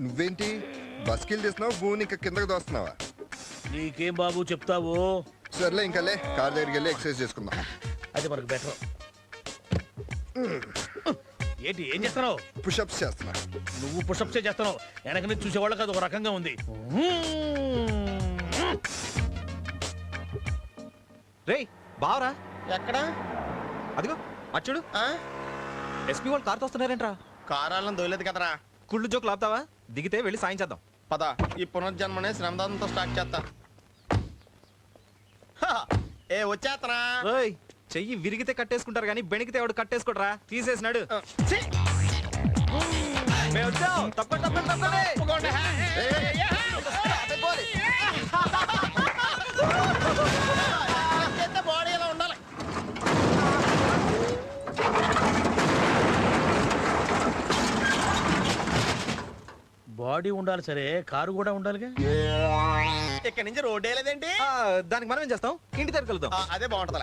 నువ్వేంటి బస్కిల్ తీస్తున్నావు భూమిని ఇంకా కిందకి దోస్తున్నావా? నీకేం బాబు చెప్తావు? సర్లే ఇంకా లే, కార్ దగ్గరికి వెళ్ళి ఎక్సర్సైజ్ చేసుకుందాం. అది మనకు బెటర్. ఏంటి ఏం చేస్తున్నావు? పుషప్స్ చేస్తున్నా. నువ్వు పుషప్సే చేస్తున్నావు, వెనక నుంచి చూసేవాళ్ళకి అది ఒక రకంగా ఉంది. రేయ్ బావరా, ఎక్కడ? అదిగో అచ్చుడు. ఎస్పీ వాళ్ళు కార్తో వస్తున్నారేంట్రా? కారాలను దొయలేదు కదరా. కుళ్ళు జోకులు ఆపుతావా? దిగితే వెళ్ళి సాయం చేద్దాం. పద, ఈ పునర్జన్మనే శ్రమదానంతో స్టార్ట్ చేస్తా. ఏ వచ్చేత్తరా? ఓయ్ చెయ్యి విరిగితే కట్టేసుకుంటారు కానీ బెణికితే ఎవడు కట్టేసుకోడరా. తీసేసినాడు. మేము వచ్చాం. తప్పండి తప్పండి తప్పండి. బాడీ ఎలా ఉండాలి? బాడీ ఉండాలి సరే, కారు కూడా ఉండాలిగా. ఇక్కడ నుంచి రోడ్ వేయలేదేంటి? దానికి మనం ఏం చేస్తాం? ఇంటి దగ్గర కలుద్దాం. అదే బాగుంటది.